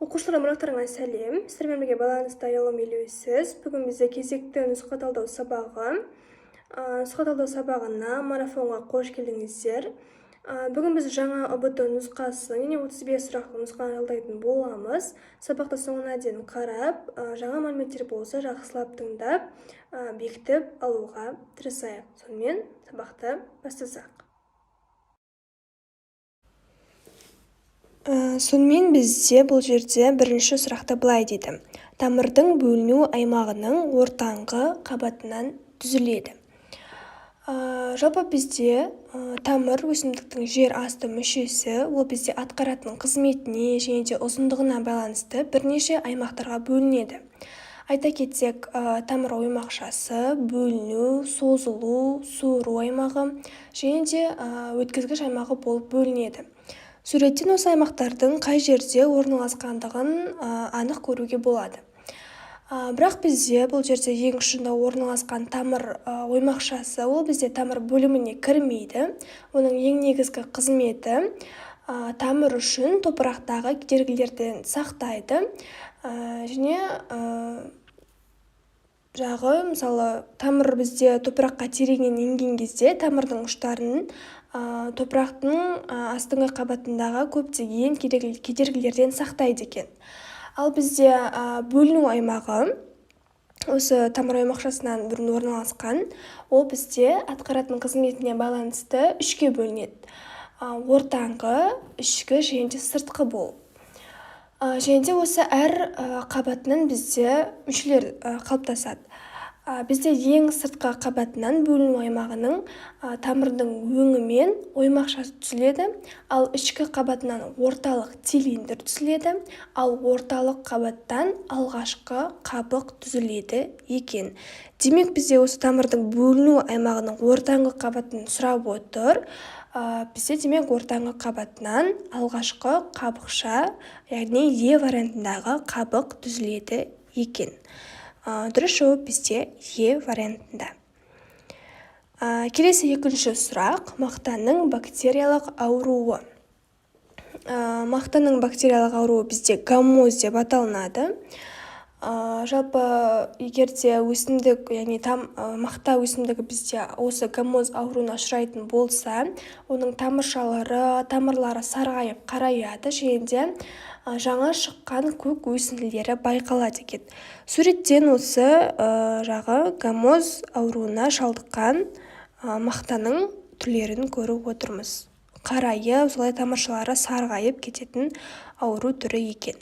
Оқушылар мұрақтарыңа сәлем. Сіздермен бірге байланысты аялым елеусіз. Бүгін бізде кезекті нұсқа талдау сабағы. Нұсқа талдау сабағына марафонға қош келдіңіздер. Бүгін біз жаңа ОБТ нұсқасын, яғни 35 сұрақты нұсқаны талдайтын боламыз. Сабақты соңына дейін қарап, жаңа мәліметтер болса жақсылап тыңдап, бекітіп алуға тырысайық. Сонымен сабақты бастасақ. Сонымен бізде бұл жерде бірінші сұрақты былай дейді. Тамырдың бөліну аймағының ортаңғы қабатынан түзіледі. Жалпы бізде тамыр өсімдіктің жер асты мүшесі, ол бізде атқаратын қызметіне және де ұзындығына байланысты бірнеше аймақтарға бөлінеді. Айта кетсек, тамыр оймақшасы, бөліну, созылу, суыру аймағы және де өткізгіш аймағы болып бөлінеді. Суреттен осы аймақтардың қай жерде орналасқандығын анық көруге болады. Бірақ бізде бұл жерде ең ұшында орналасқан тамыр оймақшасы, ол бізде тамыр бөліміне кірмейді. Оның ең негізгі қызметі тамыр үшін топырақтағы кедергілерден сақтайды. Және жағы, мысалы, тамыр бізде топыраққа тереңнен енген кезде тамырдың ұштарын топырақтың астыңғы қабатындағы көптеген кедергілерден сақтайды екен. Ал бізде бөліну аймағы, осы тамыр аймақшасынан бұрын орналасқан, ол бізде атқаратын қызметіне байланысты үшке бөлінеді. Ортаңғы, ішкі және де сыртқы болып. Және де осы әр қабатынан бізде мүшелер қалыптасады. Бізде ең сыртқы қабатынан бөліну аймағының тамырдың өңі мен оймақшасы түзіледі, ал ішкі қабатынан орталық цилиндр түзіледі, ал орталық қабаттан алғашқы қабық түзіледі екен. Демек, бізде осы тамырдың бөліну аймағының ортаңғы қабатын сұрап отыр. Бізде демек ортаңғы қабатынан алғашқы қабықша, яғни Е вариантындағы қабық түзіледі екен. Дұрыс жауап бізде Е вариантында. Келесі екінші сұрақ, мақтаның бактериялық ауруы. Мақтаның бактериялық ауруы бізде гаммоз деп аталынады. Жалпы, егерде өсімдік, яғни мақта өсімдігі бізде осы гаммоз ауруына ұшырайтын болса, оның тамырлары сарғайып қараяды, және де жаңа шыққан көк өсінділері байқалады екен. Суреттен осы жағы гаммоз ауруына шалдыққан мақтаның түрлерін көріп отырмыз. Қарайып, солай тамыршалары сарғайып кететін ауру түрі екен.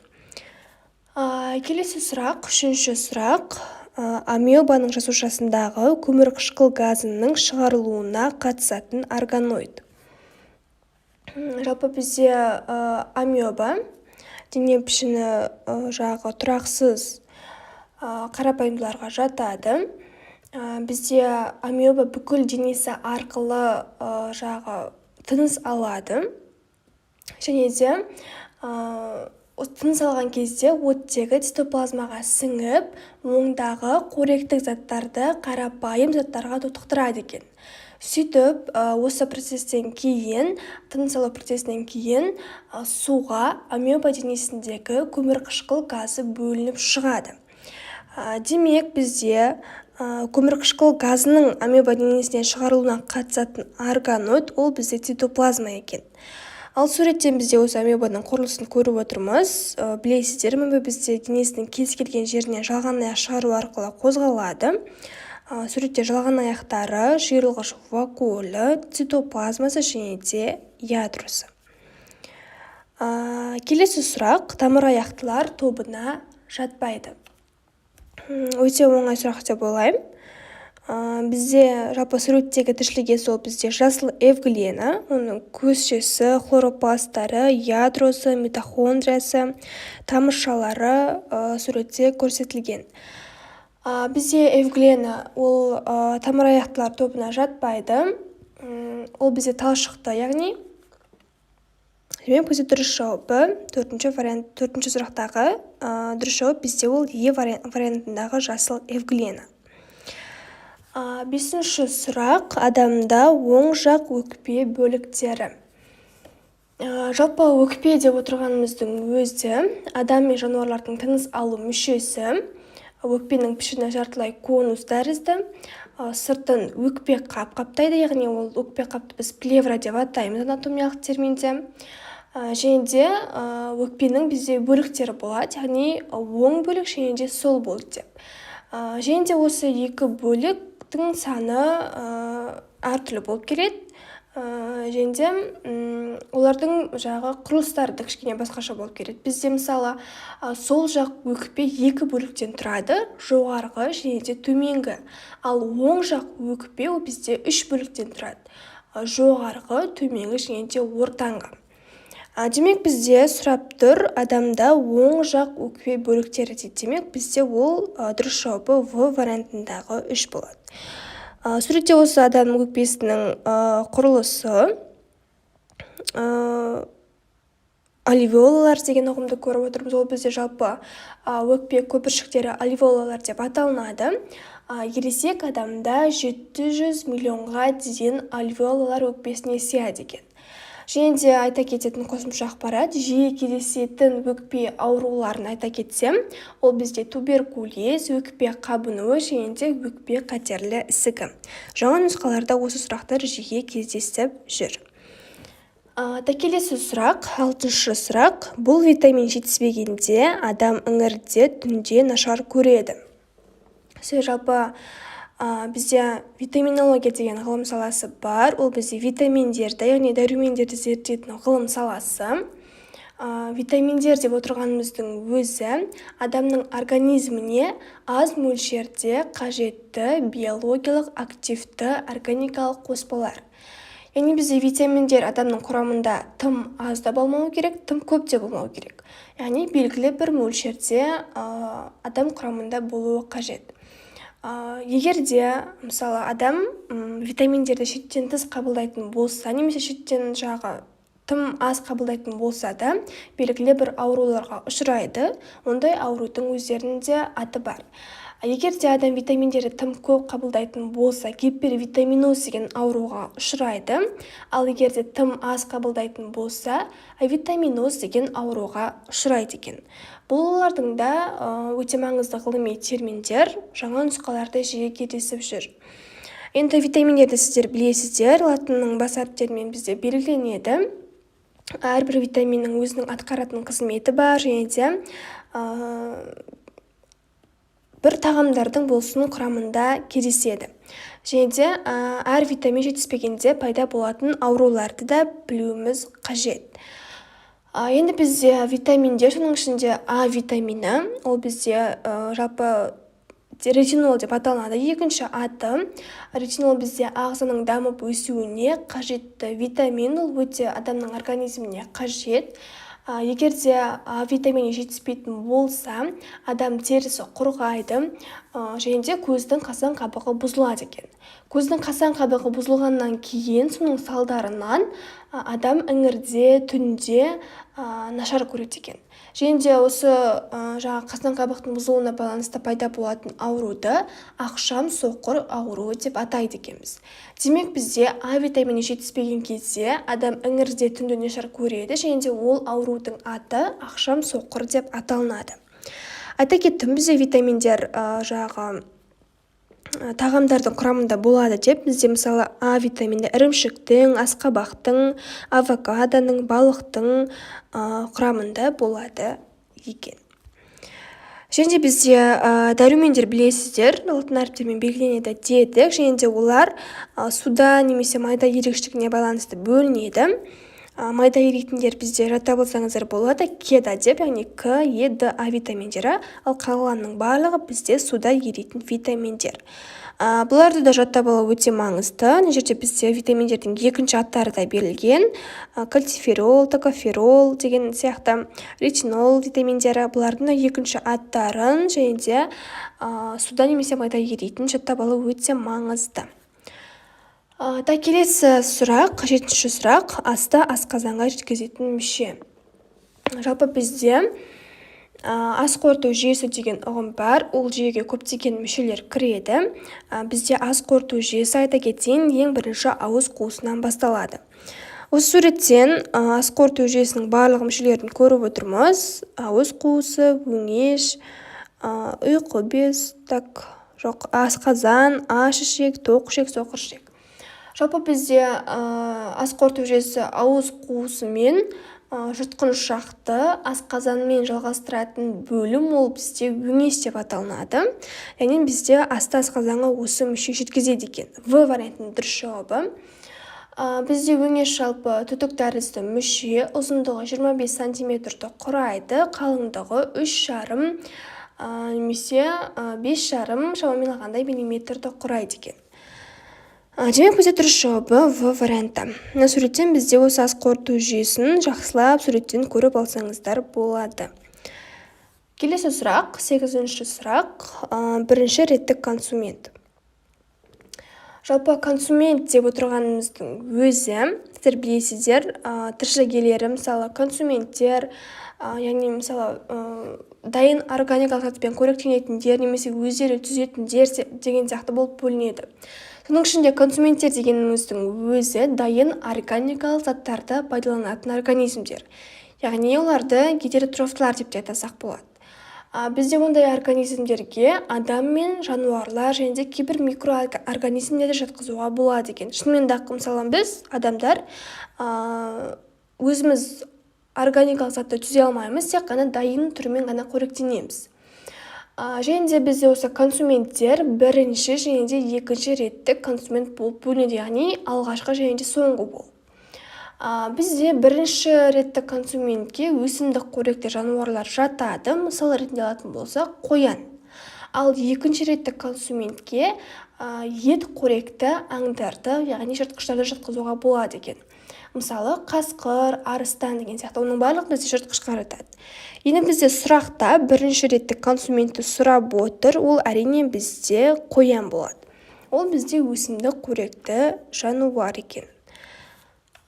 Келесі сұрақ, үшінші сұрақ, амебаның жасушасындағы көмірқышқыл газының шығарылуына қатысатын органоид. Жалпы бізде амеба дене пішіні жағы тұрақсыз қарапайымдыларға жатады. Бізде амеба бүкіл денесі арқылы жағы тыныс алады. Және де тыныс алған кезде оттегі цитоплазмаға сіңіп, оңдағы қоректік заттарды қарапайым заттарға тотықтырады екен. Сөйтіп, осы процестен кейін, тыныс алу процесінен кейін суға амеба денесіндегі көмірқышқыл газы бөлініп шығады. Демек, бізде көмірқышқыл газының амеба денесінен шығарылуына қатысатын органоид, ол бізде цитоплазма екен. Ал суреттен бізде осы амебаның құрылысын көріп отырмыз. Білесіздер ме, бізде денесінің кез келген жерінен жалған аяқ шығару арқылы қозғалады. Суретте жалған аяқтары, жиырылғыш вакуолі, цитоплазмасы және де ядросы. Келесі сұрақ, тамыр аяқтылар тобына жатпайды. Өте оңай сұрақ деп ойлаймын. Бізде жалпы суреттегі тіршілік иесі ол бізде жасыл эвглена, оның көшесі, хлоропласттары, ядросы, митохондриясы, тамыршалары суретте көрсетілген. Бізде эвглена ол тамыр аяқтылар тобына жатпайды. Ол бізде талшықты, яғни бізде дұрыс жауабы төртінші сұрақтағы дұрыс жауап бізде ол Е вариантындағы жасыл эвглена. Бесінші сұрақ, адамда оң жақ өкпе бөліктері. Жалпы өкпе деп отырғанымыздың өзі адам мен жануарлардың тыныс алу мүшесі. Өкпенің пішіні жартылай конус тәрізді. Сыртын өкпе қап қаптайды, яғни ол өкпе қапты біз плевра деп атаймыз анатомиялық терминде. Және де өкпенің бізде бөліктері болады, яғни оң бөлік және де сол бөлік деп. Және де осы екі бөліктің саны әртүрлі болып келеді. Және де олардың жағы құрылыстары да кішкене басқаша болып келеді. Бізде мысалы сол жақ өкпе екі бөліктен тұрады, жоғарғы және де төменгі. Ал оң жақ өкпе ол бізде үш бөліктен тұрады, жоғарғы, төменгі және де ортаңғы. Демек бізде сұрап тұр, адамда оң жақ өкпе бөліктері дейді. Демек бізде ол дұрыс жауабы В вариантындағы 3 болады. Суретте осы адам өкпесінің құрылысы альвеолалар деген ұғымды көріп отырмыз. Ол бізде жалпы өкпе көпіршіктері альвеолалар деп аталынады. Ересек адамда 700 миллионға дейін альвеолалар өкпесіне сыяды екен. Және де айта кететін қосымша ақпарат, жиі кездесетін өкпе ауруларын айта кетсем, ол бізде туберкулез, өкпе қабынуы және де өкпе қатерлі ісігі. Жаңа нұсқаларда осы сұрақтар жиі кездесіп жүр. Келесі сұрақ, 6-шы сұрақ. Бұл витамин жетіспегенде адам іңірде, түнде нашар көреді. Жалпы бізде витаминология деген ғылым саласы бар. Ол бізде витаминдерді, яғни дәрумендерді зерттейтін ғылым саласы. Витаминдер деп отырғанымыздың өзі адамның организміне аз мөлшерде қажетті биологиялық активті органикалық қоспалар. Яғни бізде витаминдер адамның құрамында тым аз да болмау керек, тым көп те болмау керек. Яғни белгілі бір мөлшерде адам құрамында болуы қажет. Егер де мысалы адам витаминдерді шеттен тыс қабылдайтын болса, немесе шеттен жағы тым аз қабылдайтын болса да, белгілі бір ауруларға ұшырайды. Ондай аурудың өздерінде аты бар. Егер де адам витаминдерді тым көп қабылдайтын болса, гипервитаминоз деген ауруға ұшырайды. Ал егер де тым аз қабылдайтын болса, авитаминоз деген ауруға ұшырайды екен. Бұл олардың да өте маңызды ғылыми терминдер, жаңа нұсқаларда жиі кездесіп жүр. Енді витаминдерді сіздер білесіздер, латынның бас әріптерімен бізде белгіленеді. Әрбір витаминнің өзінің атқаратын қызметі бар, және де бір тағамдардың болсын құрамында кездеседі. Және де әр витамин жетіспегенде пайда болатын ауруларды да білуіміз қажет. Енді бізде витаминдер, соның ішінде А витамині, ол бізде жалпы ретинол деп аталынады. Екінші аты, ретинол бізде ағзаның дамып өсуіне қажетті витамин, ол өте адамның организміне қажет. Егер де витамині жетіспейтін болса, адам терісі құрғайды, және де көздің қасан қабығы бұзылады екен. Көздің қасан қабығы бұзылғаннан кейін, соның салдарынан адам іңірде, түнде нашар көреді екен. Және де осы қасан қабықтың бұзылуына байланысты пайда болатын ауруды ақшам соқыр ауруы деп атайды екенбіз. Демек бізде А витамині жетіспеген кезде адам іңірде, түнде нашар көреді, және де ол аурудың аты ақшам соқыр деп аталынады. Айта кеттім, бізде витаминдер тағамдардың құрамында болады деп, бізде мысалы А витамині ірімшіктің, асқабақтың, авокадоның, балықтың құрамында болады екен. Және де бізде дәрумендер білесіздер, латын әріптерімен белгіленеді дедік, және де олар суда немесе майда ерекшелігіне байланысты бөлінеді. Майда еритіндер бізде жаттап алсаңыздар болады, кеда деп, яғни К, Е, Д, А витаминдері, ал қалғанның барлығы бізде суда еритін витаминдер. Бұларды да жаттап алу өте маңызды. Мына жерде бізде витаминдердің екінші аттары да берілген. Кальциферол, токоферол деген сияқты ретинол витаминдері, бұлардың екінші аттарын және де суда немесе майда еритін жаттап алу өте маңызды. Келесі сұрақ, 7-ші сұрақ, асты асқазанға жеткізетін мүше. Жалпы бізде ас қорыту жүйесі деген ұғым бар. Ол жүйеге көптеген мүшелер кіреді. Бізде ас қорыту жүйесі айта кетейін, ең бірінші ауыз қуысынан басталады. Осы суреттен ас қорыту жүйесінің барлық мүшелерін көріп отырмыз. Ауыз қуысы, өңеш, ұйқы без, асқазан, аш-ішек, тоқ ішек, соқыр ішек. Жалпы бізде ас қорыту жүйесі ауыз қуысы мен жұтқыншақты асқазанмен жалғастыратын бөлім ол бізде өңеш деп аталынады. Яғни бізде асты асқазанға осы мүше жеткізеді екен. В вариантының дұрыс жауабы. Бізде өңеш жалпы түтік тәрізді мүше, ұзындығы 25 сантиметрді құрайды, қалыңдығы 3,5 немесе 5,5 шамамен алғанда миллиметрді құрайды екен. Демек бізде дұрыс жауабы В варианты. Мына суреттен бізде осы ас қорыту жүйесін жақсылап суреттен көріп алсаңыздар болады. Келесі сұрақ, 8-ші сұрақ, бірінші реттік консумент. Жалпы консумент деп отырғанымыздың өзі, сіздер білесіздер, тіршілік иелері, мысалы консументтер, яғни мысалы дайын органикалық затпен қоректенетіндер немесе өздері түзетіндер деген сияқты болып бөлінеді. Соның ішінде консументтер дегеніміздің өзі дайын органикалық заттарды пайдаланатын организмдер. Яғни оларды гетеротрофтылар деп те атасақ болады. Бізде ондай организмдерге адам мен жануарлар және де кейбір микроорганизмдерді жатқызуға болады екен. Шынымен де мысалы біз адамдар өзіміз органикалық затты түзе алмаймыз, тек қана дайын түрімен ғана қоректенеміз. Және де бізде осы консументтер бірінші және де екінші реттік консумент болып бөлінеді, яғни алғашқы және де соңғы болып. Бізде бірінші реттік консументке өсімдік қоректі жануарлар жатады, мысалы ретінде алатын болсақ қоян. Ал екінші реттік консументке ет қоректі аңдарды, яғни жыртқыштарды жатқызуға болады екен. Мысалы қасқыр, арыстан деген сияқты, оның барлық бізде жыртқышқа жатады. Енді бізде сұрақта бірінші реттік консументті сұрап отыр, ол әрине бізде қоян болады. Ол бізде өсімдік қоректі жануар екен.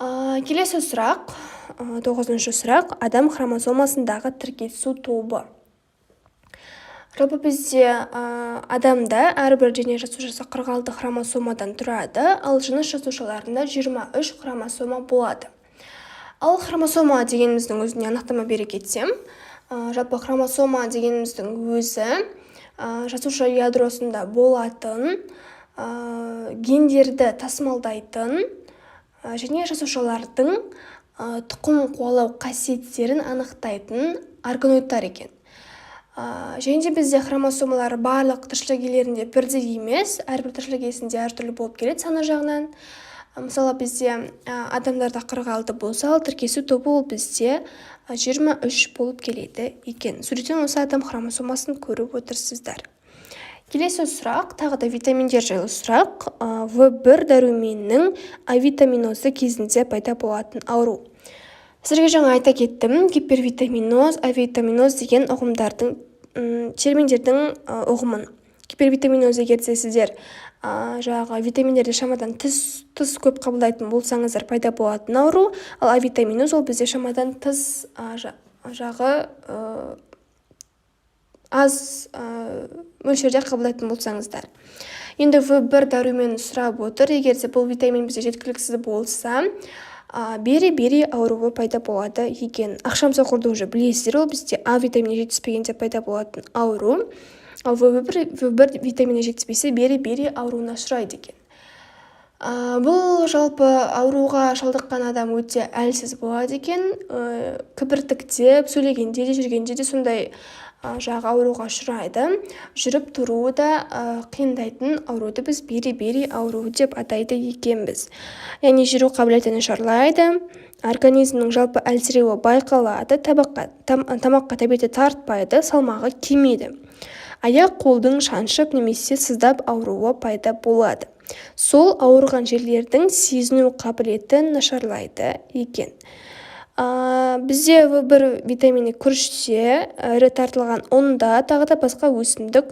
Келесі сұрақ, 9-ші сұрақ, адам хромосомасындағы тіркесу тобы. Жалпы бізде адамда әрбір дене жасушасы 46 хромосомадан тұрады, ал жыныс жасушаларында 23 хромосома болады. Ал хромосома дегеніміздің өзіне анықтама бере кетсем, жалпы хромосома дегеніміздің өзі жасуша ядросында болатын гендерді тасымалдайтын және жасушалардың тұқым қуалау қасиеттерін анықтайтын органоидтар екен. Және де бізде хромосомалар барлық тіршілік иелерінде бірдей емес, әрбір тіршілік иесінде әртүрлі болып келеді саны жағынан. Мысалы бізде адамдарда 46 болса, ал тіркесу тобы ол бізде 23 болып келеді екен. Суреттен осы адам хромосомасын көріп отырсыздар. Келесі сұрақ, тағы да витаминдер жайлы сұрақ. В1 дәруменінің авитаминозы кезінде пайда болатын ауру. Сіздерге жаңа айта кеттім, гипервитаминоз, авитаминоз деген ұғымдардың, терминдердің ұғымын. Гипервитаминоз егерде сіздер витаминдерді шамадан тыс көп қабылдайтын болсаңыздар пайда болатын ауру, ал авитаминоз ол бізде шамадан тыс аз мөлшерде қабылдайтын болсаңыздар. Енді В1 дәрумен сұрап отыр, егерде бұл витамин бізде жеткіліксіз болса, бері ауруы пайда болады екен. Ақшамсоқырды уже білесіздер, ол бізде А витамині жетіспегенде пайда болатын ауру. Ал В1 витамині жетіспесе бері ауруына ұшырайды екен. Бұл жалпы ауруға шалдыққан адам өте әлсіз болады екен. Кібіртіктеп, сөйлегенде де, жүргенде де сондай ауруға ұшырайды. Жүріп тұруы да қиындайтын ауруды біз бері ауру деп атайды екенбіз. Яғни жүру қабілеті нашарлайды, организмнің жалпы әлсіреуі байқалады, тамаққа тәбеті тартпайды, салмағы кемейді. Аяқ қолдың шаншып немесе сыздап ауруы пайда болады. Сол ауырған жерлердің сезіну қабілеті нашарлайды екен. Бізде бір витамині күріште, ірі тартылған ұнда, тағы да басқа өсімдік,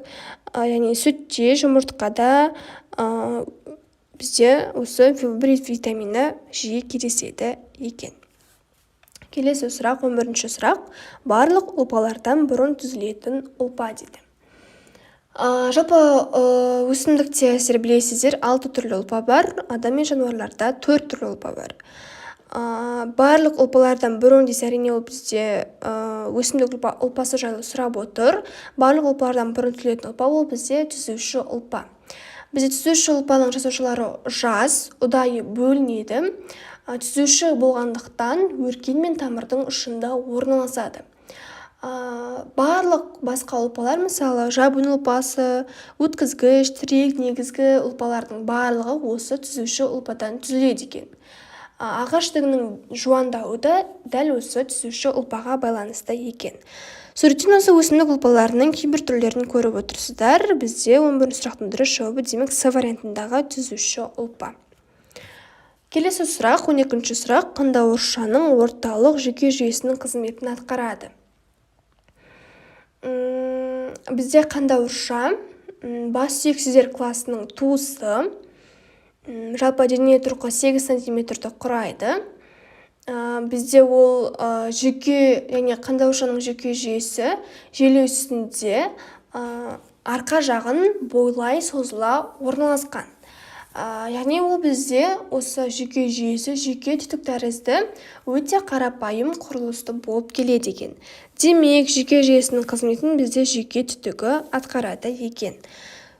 яғни сүтте, жұмыртқада бізде осы бір витамині жиі кездеседі екен. Келесі сұрақ, 11-ші сұрақ, барлық ұлпалардан бұрын түзілетін ұлпа дейді. Жалпы өсімдікте сіздер білесіздер 6 түрлі ұлпа бар, адам мен жануарларда 4 түрлі ұлпа бар. Барлық ұлпалардан бір өңдейсіз, әрине ол бізде өсімдік ұлпасы жайлы сұрап отыр. Барлық ұлпалардан бұрын түзілетін ұлпа ол бізде түзуші ұлпа. Бізде түзуші ұлпаның жасушалары жас, ұдайы бөлінеді. Түзуші болғандықтан өркен мен тамырдың ұшында орналасады. Барлық басқа ұлпалар, мысалы жабын ұлпасы, өткізгіш, тірек, негізгі ұлпалардың барлығы осы түзуші ұлпадан түзіледі екен. Ағаш тігінің жуандауы да дәл осы түзуші ұлпаға байланысты екен. Суреттен осы өсімдік ұлпаларының кейбір түрлерін көріп отырсыздар. Бізде 11 сұрақтың дұрыс жауабы демек С вариантындағы түзуші ұлпа. Келесі сұрақ, 12 сұрақ, қандауыршаның орталық жүйке жүйесінің қызметін атқарады. Бізде қандауырша бас сүйексіздер класының туысы, жалпы дене тұрқы 8 см құрайды. Бізде ол жүйке, яғни қандауыршаның жүйке жүйесі желі үстінде арқа жағын бойлай созыла орналасқан. Яғни ол бізде осы жүйке жүйесі жүйке түтік тәрізді өте қарапайым құрылысты болып келеді екен. Демек, жүйке жүйесінің қызметін бізде жүйке түтігі атқарады екен.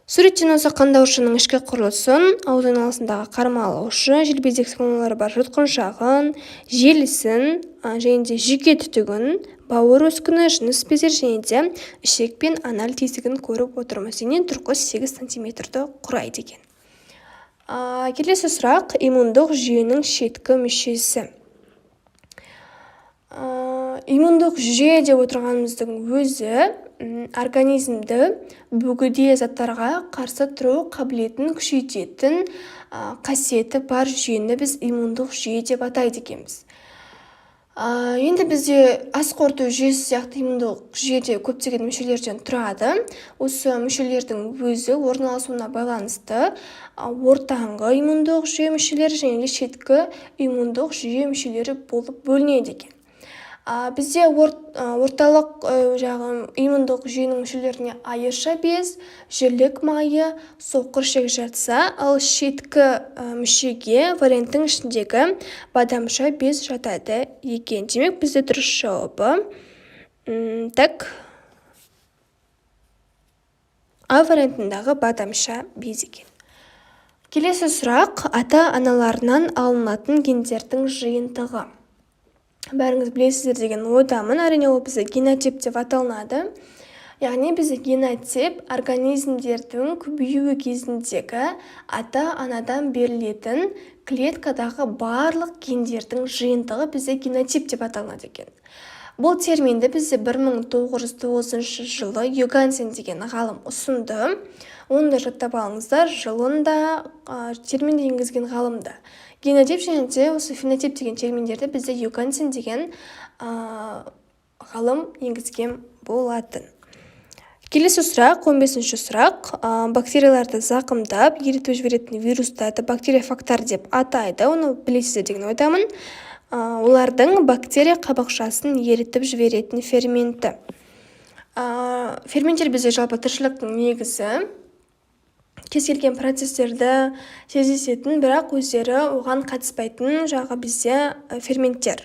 Суреттен осы қандауыршаның ішкі құрылысын, ауыз айналасындағы қармалаушы, желбезек саңылаулары бар жұтқыншағын, желісін, және де жүйке түтігін, бауыр өскіні, жыныс безер және де ішек пен анал тесігін көріп отырмыз. Денен тұрқы 8 см құрайды екен. Келесі сұрақ, иммундық жүйенің шеткі мүшесі. Иммундық жүйе деп отырғанымыздың өзі организмді бөгде заттарға қарсы тұру қабілетін күшейтетін қасиеті бар жүйені біз иммундық жүйе деп атайды екенбіз. Енді бізде ас қорыту жүйесі сияқты иммундық жүйеде көптеген мүшелерден тұрады. Осы мүшелердің өзі орналасуына байланысты ортаңғы иммундық жүйе мүшелері және шеткі иммундық жүйе мүшелері болып бөлінеді екен. Бізде орталық иммундық жүйенің мүшелеріне айырша без, жілік майы, соқыр ішек жатса, ал шеткі мүшеге варианттың ішіндегі бадамша без жатады екен. Демек, бізде дұрыс жауабы А вариантындағы бадамша без екен. Келесі сұрақ, ата-аналарынан алынатын гендердің жиынтығы. Бәріңіз білесіздер деген ойдамын. Әрине ол бізде генотип деп аталынады. Яғни бізде генотип организмдердің көбеюі кезіндегі ата-анадан берілетін клеткадағы барлық гендердің жиынтығы бізде генотип деп аталынады екен. Бұл терминді бізде 1909 жылы Йогансен деген ғалым ұсынды. Оны да жаттап алыңыздар, жылында терминді енгізген ғалымды. Генотип және де осы фенотип деген терминдерді бізде Йогансен деген ғалым енгізген болатын. Келесі сұрақ, 15-ші сұрақ. Бактерияларды зақымдап, ерітіп жіберетін вирустарды бактериофагтар деп атайды. Оны білесіздер деген ойдамын. Олардың бактерия қабықшасын ерітіп жіберетін ферменті. Ферменттер бізде жалпы тіршіліктің негізі. Кез келген процестерді сезесетін, бірақ өздері оған қатыспайтын бізде ферменттер.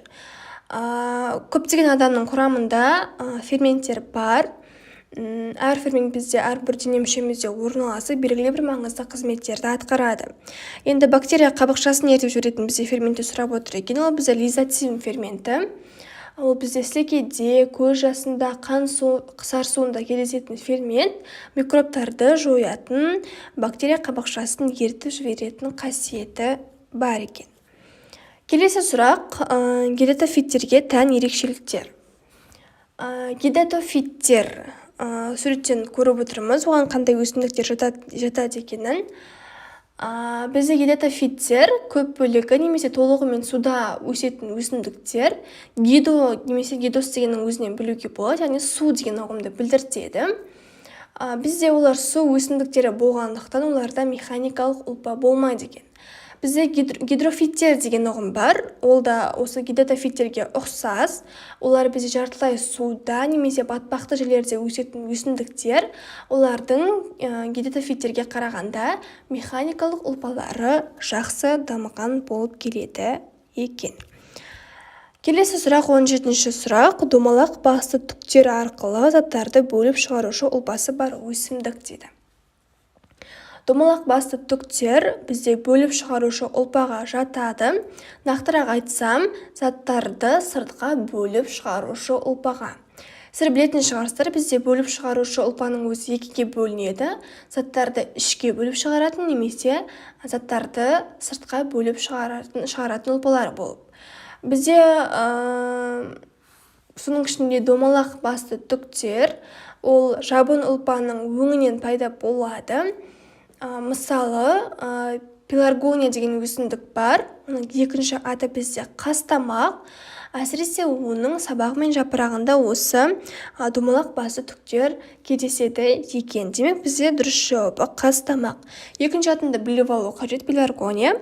Көптеген адамның құрамында ферменттер бар. Әр фермент бізде әрбір дене мүшемізде орналасып белгілі бір маңызды қызметтерді атқарады. Енді бактерия қабықшасын ерітіп жіберетін бізде ферментті сұрап отыр екен. Ол бізде лизоцим ферменті. Ол бізде сілекейде, көз жасында, қан сарысуында кездесетін фермент микробтарды жоятын, бактерия қабықшасын ерітіп жіберетін қасиеті бар екен. Келесі сұрақ, гидатофиттерге тән ерекшеліктер. Гидатофиттер суреттен көріп отырмыз, оған қандай өсімдіктер жатады екенін. Бізде гидатофиттер көп бөлігі немесе толығымен суда өсетін өсімдіктер. Гидо немесе гидос дегеннің өзінен білуге болады, яғни су деген ұғымды білдіртеді. Бізде олар су өсімдіктері болғандықтан оларда механикалық ұлпа болмайды екен. Бізде гидрофиттер деген ұғым бар. Ол да осы гидатофиттерге ұқсас. Олар бізде жартылай суда немесе батпақты жерлерде өсетін өсімдіктер. Олардың гидатофиттерге қарағанда механикалық ұлпалары жақсы дамыған болып келеді екен. Келесі сұрақ 17-ші сұрақ. Домалақ басты түктер арқылы заттарды бөліп шығарушы ұлпасы бар өсімдік дейді. Домалақ басты түктер бізде бөліп шығарушы ұлпаға жатады. Нақтырақ айтсам, заттарды сыртқа бөліп шығарушы ұлпаға. Сіздер білетін шығарсыздар, бізде бөліп шығарушы ұлпаның өзі екіге бөлінеді. Заттарды ішке бөліп шығаратын немесе заттарды сыртқа бөліп шығаратын ұлпалар болып. Бізде соның ішінде домалақ басты түктер, ол жабын ұлпаның өңінен пайда болады. Мысалы, пеларгония деген өсімдік бар. Оның екінші аты бізде қастамақ. Әсіресе оның сабағы мен жапырағында осы домалақ басты түктер кездеседі екен. Демек бізде дұрыс жауабы қастамақ. Екінші атын да біліп алу қажет, пеларгония.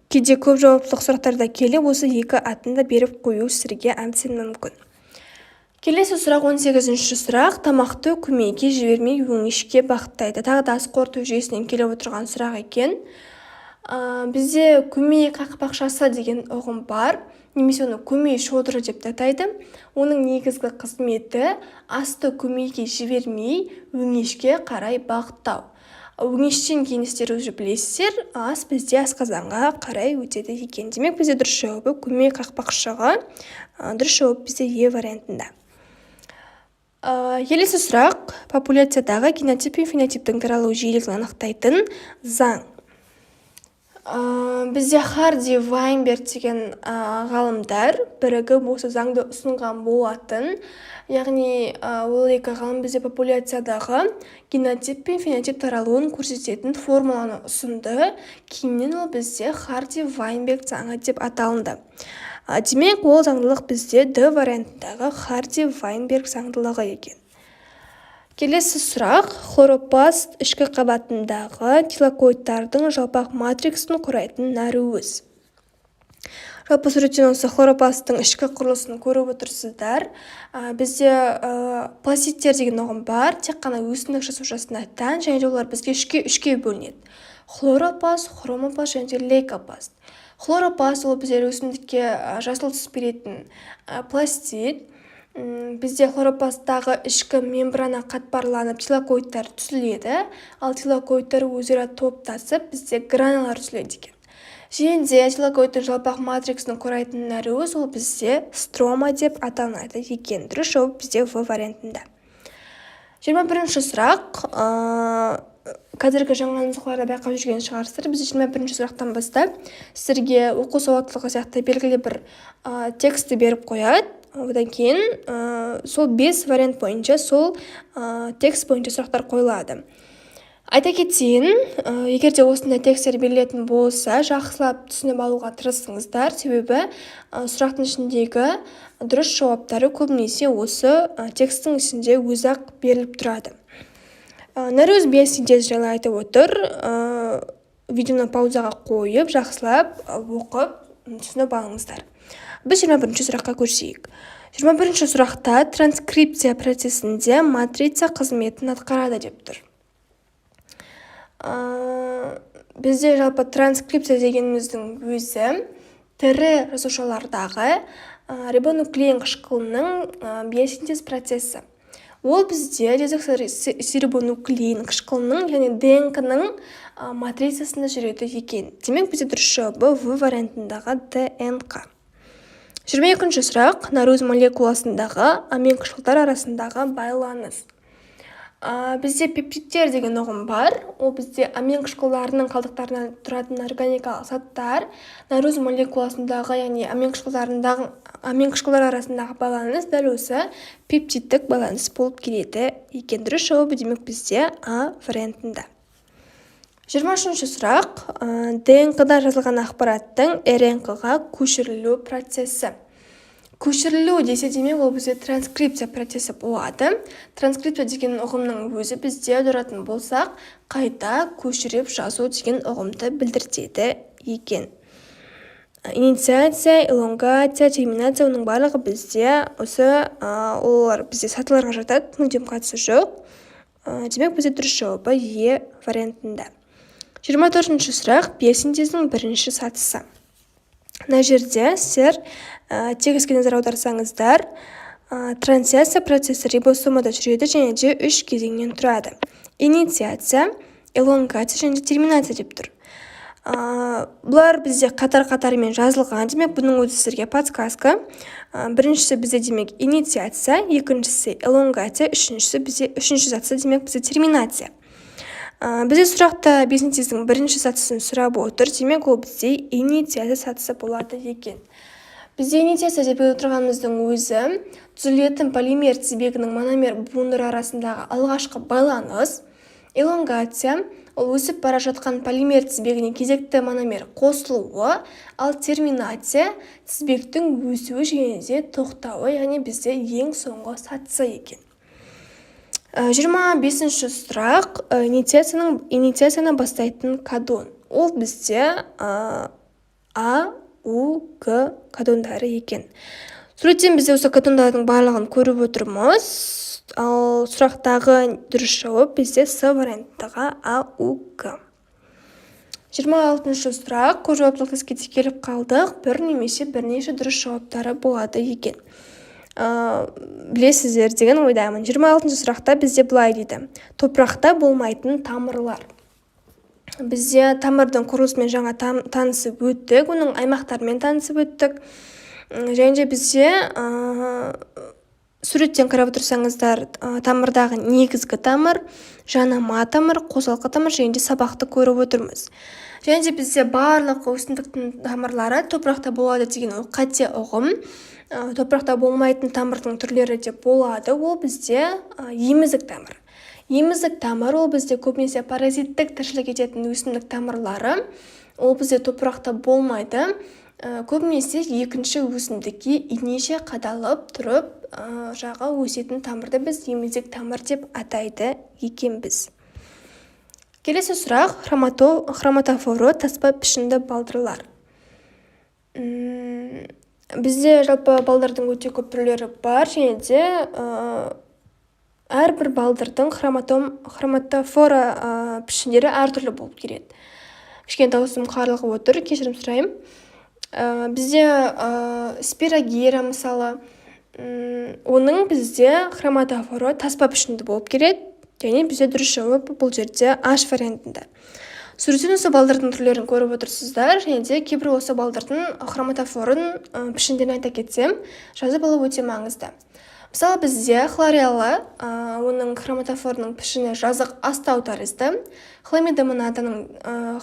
Кейде көп жауаптылық сұрақтарда келе осы екі атын да беріп қою сізге әбден мүмкін. Келесі сұрақ 18-ші сұрақ. Тамақты көмейге жібермей өңешке бағыттайды. Тағы да ас қорыту жүйесінен келіп отырған сұрақ екен. Бізде көмей қақпақшасы деген ұғым бар, немесе оны көмей шодыры деп атайды. Оның негізгі қызметі асты көмейге жібермей өңешке қарай бағыттау. Өңештен кейін сіздер өзі білесіздер, ас бізде асқазанға қарай өтеді екен. Демек бізде дұрыс жауабы көмей қақпақшаға, дұрыс жауап бізде Е вариантында. Келесі сұрақ. Популяциядағы генотип пен фенотиптің таралу жиілігін анықтайтын заң. Бізде Харди Вайнберг деген ғалымдар бірігіп осы заңды ұсынған болатын. Яғни ол екі ғалым бізде популяциядағы генотип пен фенотип таралуын көрсететін формуланы ұсынды. Кейіннен ол бізде Харди Вайнберг заңы деп аталынды. Демек ол заңдылық бізде Д вариантындағы Харди Вайнберг заңдылығы екен. Келесі сұрақ. Хлоропласт ішкі қабатындағы тилакоидтардың жалпақ матриксын құрайтын нәруыз. Жалпы суреттен осы хлоропласттың ішкі құрылысын көріп отырсыздар. Бізде пластидтер деген ұғым бар, тек қана өсімдік жасушасына тән, және де олар бізге үшке бөлінеді. Хлоропласт, хромопласт және де лейкопласт. Хлоропласт ол біздер өсімдікке жасыл түс беретін пластид. Бізде хлоропласттағы ішкі мембрана қатпарланып тилакоидтар түзіледі, ал тилакоидтар өзара топтасып бізде гранулалар түзіледі екен. Және де тилакоидтың жалпақ матриксін құрайтын нәруыз ол бізде строма деп аталынады екен. Дұрыс жауап бізде В вариантында. 21-ші сұрақ. Қазіргі жаңа нұсқаларда байқап жүрген шығарсыздар. Біз 21-ші сұрақтан бастап сіздерге оқу сауаттылығы сияқты белгілі бір тексті беріп қояды. Одан кейін сол 5 вариант бойынша сол текст бойынша сұрақтар қойылады. Айта кетейін, егер де осындай тексттер берілетін болса, жақсылап түсініп алуға тырысыңыздар, себебі сұрақтың ішіндегі дұрыс жауаптары көбінесе осы тексттің ішінде өзі-ақ беріліп тұрады. Нәруыз биосинтез жайлы айтып отыр. Видеоны паузаға қойып, жақсылап оқып, түсініп алыңыздар. Біз 21-ші сұраққа көрсейік. 21-ші сұрақта транскрипция процесінде матрица қызметін атқарады деп тұр. Бізде жалпы транскрипция дегеніміздің өзі тірі жасушалардағы рибонуклеин қышқылының биосинтез процесі. Ол бізде дезоксирибонуклеин қышқылының, яғни ДНК-ның матрицасында жүреді екен. Демек бізде дұрыс жауабы В вариантындағы ДНК. 22-ші сұрақ. Нәруыз молекуласындағы амин қышқылдар арасындағы байланыс. Бізде пептидтер деген ұғым бар. Ол бізде амин қышқылдарының қалдықтарынан тұратын органикалық заттар. Нәруыз молекуласындағы, яғни амин қышқылдар арасындағы байланыс дәл осы пептидтік байланыс болып келеді екен. Дұрыс жауабы демек бізде А вариантында. 23-ші сұрақ. ДНК-да жазылған ақпараттың РНК-ға көшірілу процесі. Көшірілу десе демек ол бізде транскрипция процесі болады. Транскрипция деген ұғымның өзі бізде аударатын болсақ, қайта көшіріп жазу деген ұғымды білдіртеді екен. Инициация, элонгация, терминация оның барлығы бізде осы олар бізде сатыларға жатады, мүлдем қатысы жоқ. Демек бізде дұрыс жауабы Е вариантында. 24-ші сұрақ. Биосинтездің бірінші сатысы. мына жерде сіздер тегіске назар аударсаңыздар, трансляция процесі рибосомада жүреді және де 3 кезеңнен тұрады. Инициация, элонгация және терминация деп тұр. Бұлар бізде қатар-қатарымен жазылған, демек бұның өзі сіздерге подсказка. Біріншісі бізде демек инициация, екіншісі элонгация, үшінші сатысы демек бізде терминация. Бізде сұрақта бизнесіздің бірінші сатысын сұрап отыр, демек ол бізде инициация сатысы болады екен. Бізде инициация деп отырғанымыздың өзі түзілетін полимер тізбегінің мономер буындары арасындағы алғашқы байланыс. Элонгация ол өсіп бара жатқан полимер тізбегіне кезекті мономер қосылуы, ал терминация тізбектің өсуі және де тоқтауы, яғни бізде ең соңғы сатысы екен. 25-ші сұрақ, инициацияны бастайтын кодон. Ол бізде А, У, Г кодондары екен. Суреттен бізде осы кодондардың барлығын көріп отырмыз. Ал сұрақтағы дұрыс жауап бізде С варианттағы А, У, Г. 26-ші сұрақ, көпжауаптылық тестке келіп қалдық. Бір немесе бірнеше дұрыс жауаптары болады екен. Білесіздер деген ойдамын. 26-ші сұрақта бізде былай дейді: топырақта болмайтын тамырлар. Бізде тамырдың құрылысымен жаңа танысып өттік, оның аймақтарымен танысып өттік. Және де бізде суреттен қарап отырсаңыздар, тамырдағы негізгі тамыр, жанама тамыр, қосалқы тамыр және де сабақты көріп отырмыз. Және де бізде барлық өсімдіктің тамырлары топырақта болады деген ол қате ұғым. Топырақта болмайтын тамырдың түрлері деп болады. Ол бізде емізік тамыр. Емізік тамыр ол бізде көбінесе паразиттік тіршілік ететін өсімдік тамырлары. Ол бізде топырақта болмайды. Көбінесе екінші өсімдікке инеше қадалып тұрып жағы өсетін тамырды біз емізік тамыр деп атайды екенбіз. Келесі сұрақ, хроматофоры таспа пішінді балдырлар. Бізде жалпы балдырдың өте көп түрлері бар, және де әрбір балдырдың хроматофора пішіндері әртүрлі болып келеді. Кішкене дауысым қарлығып отыр, кешірім сұраймын. Бізде спирогера мысалы, оның бізде хроматофора таспа пішінді болып келеді, және бізде дұрыс жауап бұл жерде H вариантында. Суреттен осы балдырдың түрлерін көріп отырсыздар, және де кейбір осы балдырдың хроматофорын пішіндерін айта кетсем, жазып алу өте маңызды. Мысалы бізде хлорелла, оның хроматофорының пішіні жазық астау тәрізді, хламида монатаның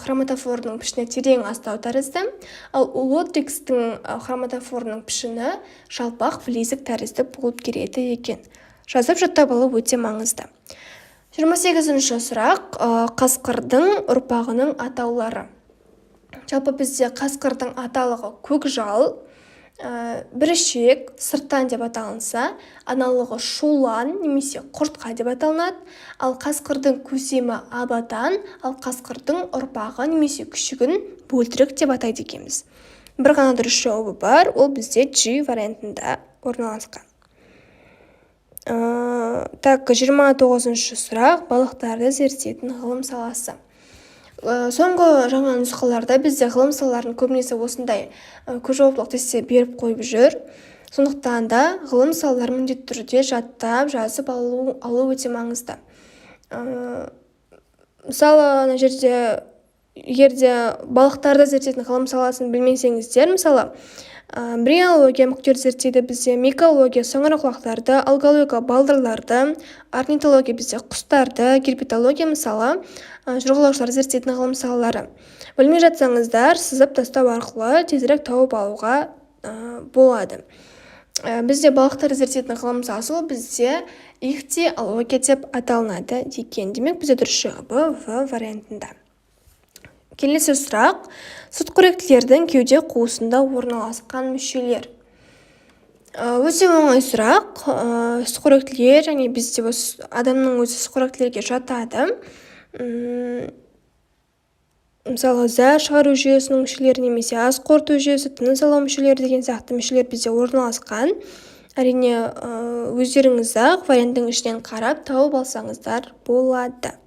хроматофорының пішіні терең астау тәрізді, ал лотрикстің хроматофорының пішіні жалпақ білезік тәрізді болып келеді екен. Жазып жаттап алу өте маңызды. 28-ші сұрақ, қасқырдың ұрпағының атаулары. Жалпы бізде қасқырдың аталығы көкжал, бірішек, сырттан деп аталынса, аналығы шулан немесе құртқа деп аталынады, ал қасқырдың көсемі абатан, ал қасқырдың ұрпағы немесе күшігін бөлтірік деп атайды екенбіз. Бір ғана дұрыс жауабы бар, ол бізде G вариантында орналасқан. 29-ші сұрақ, балықтарды зерттейтін ғылым саласы. Соңғы жаңа нұсқаларда бізде ғылым салаларын көбінесе осындай көпжауаптылық тестте беріп қойып жүр. Сондықтан да ғылым салаларын міндетті түрде жаттап, жазып алу өте маңызды. Мысалы, ана жерде егерде балықтарды зерттейтін ғылым саласын білмесеңіздер, мысалы, бриология мүктерді зерттейді бізде, микология саңырауқұлақтарды, алгология балдырларды, орнитология бізде құстарды, герпетология мысалы жұрғылаушылар зерттейтін ғылым салалары. Білмей жатсаңыздар, сызып тастау арқылы тезірек тауып алуға болады. Бізде балықтарды зерттейтін ғылым саласы бізде ихтиология деп аталынады екен. Демек бізде дұрыс жауабы В вариантында. Келесі сұрақ, сүтқоректілердің кеуде қуысында орналасқан мүшелер. Өте оңай сұрақ. Сүтқоректілер, және бізде адамның өзі сүтқоректілерге жатады. Мысалы, зәр шығару жүйесінің мүшелері немесе ас қорыту жүйесі, тыныс алу мүшелері деген сияқты мүшелер бізде орналасқан. Әрине, өздеріңіз-ақ варианттың ішінен қарап тауып алсаңыздар болады.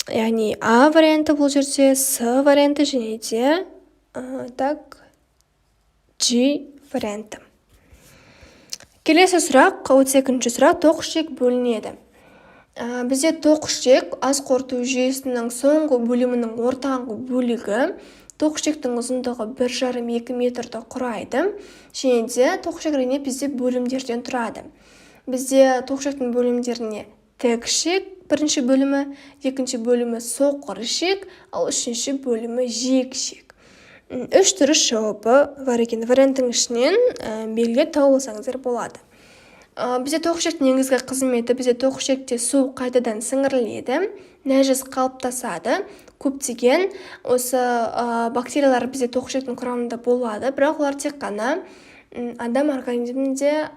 Яғни А варианты бұл жерде, С варианты және де G варианты. Келесі сұрақ, 32-ші сұрақ, тоқішек бөлінеді. Бізде тоқішек ас қорыту жүйесінің соңғы бөлімінің ортаңғы бөлігі тоқішектің ұзындығы 1,5-2 метрді құрайды. Және де тоқішек әрине бізде бөлімдерден тұрады. Бізде тоқішектің бөлімдеріне тікішек бірінші бөлімі, екінші бөлімі соқыр ішек, ал үшінші бөлімі жиек ішек. Үш түрі жауабы бар екен. Варианттың ішінен белгі тауып алсаңыздар болады. Бізде тоқішектің негізгі қызметі, бізде тоқішекте су қайтадан сіңіріледі, нәжіс қалыптасады. Көптеген осы бактериялар бізде тоқішектің құрамында болады, бірақ олар тек қана адам организмінде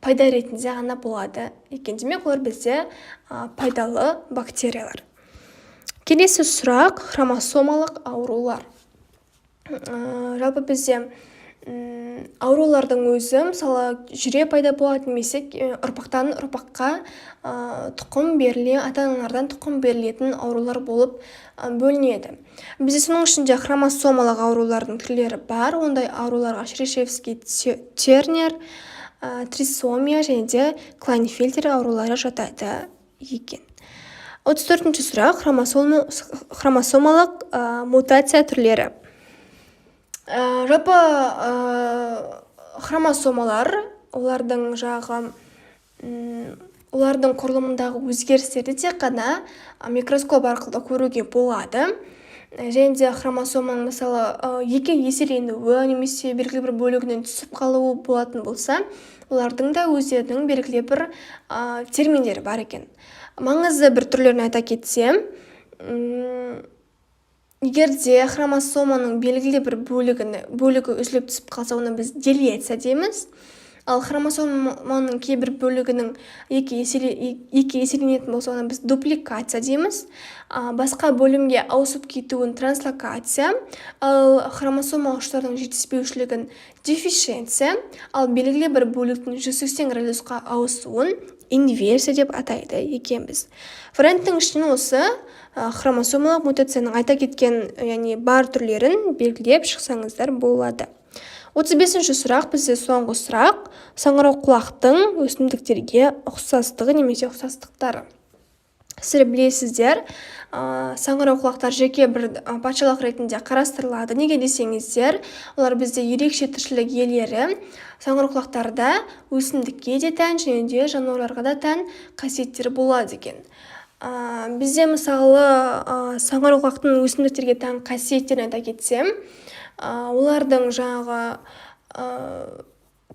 пайда ретінде ғана болады екен. Демек, олар бізде пайдалы бактериялар. Келесі сұрақ, хромосомалық аурулар. Жалпы бізде аурулардың өзі, мысалы, жүре пайда болады, немесе ұрпақтан ұрпаққа тұқым беріле, ата-аналардан тұқым берілетін аурулар болып бөлінеді. Бізде соның ішінде хромосомалық аурулардың түрлері бар. Ондай ауруларға Шерешевский, Тернер, трисомия және де Клайнфельтер аурулары жатады екен. 34-ші сұрақ, хромосомалық мутация түрлері. Жалпы хромосомалар, олардың құрылымындағы өзгерістерді тек қана микроскоп арқылы көруге болады. Және де хромосоманың мысалы екі еселенуі немесе белгілі бір бөлігінен түсіп қалуы болатын болса, олардың да өздерінің белгілі бір терминдері бар екен. Маңызды бір түрлерін айта кетсем, егер де хромосоманың белгілі бір бөлігі үзіліп түсіп қалса, оны біз делеция дейміз. Ал хромосоманың кейбір бөлігінің екі еселенетін болса, оны біз дупликация дейміз. Басқа бөлімге ауысып кетуін транслокация, ал хромосома ұштардың жетіспеушілігін дефишенция, ал белгілі бір бөліктің 180 градусқа ауысуын инверсия деп атайды екенбіз. Варианттың ішінен осы хромосомалық мутацияның айта кеткен бар түрлерін белгілеп шықсаңыздар болады. 35-ші сұрақ, бізде соңғы сұрақ, саңырауқұлақтың өсімдіктерге ұқсастығы немесе ұқсастықтары. Сіздер білесіздер, саңырауқұлақтар жеке бір патшалық ретінде қарастырылады. Неге десеңіздер, олар бізде ерекше тіршілік иелері. Саңырауқұлақтарда өсімдікке де тән және де жануарларға да тән қасиеттері болады екен. Бізде мысалы саңырауқұлақтың өсімдіктерге тән қасиеттерін айта кетсем, олардың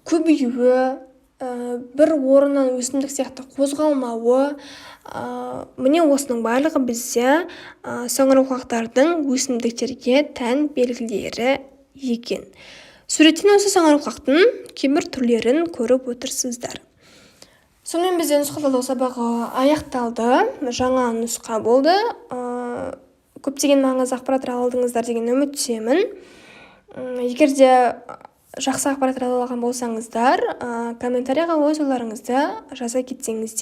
көбеюі, бір орыннан өсімдік сияқты қозғалмауы, міне осының барлығы бізде саңырауқұлақтардың өсімдіктерге тән белгілері екен. Суреттен осы саңырауқұлақтың кейбір түрлерін көріп отырсыздар. Сонымен бізде нұсқалау сабағы аяқталды. Жаңа нұсқа болды. Көптеген маңызды ақпараттар алдыңыздар деген үміттемін. Егер де жақсы ақпараттар алған болсаңыздар, комментарияға өз ойларыңызды жаза кетсеңіздер.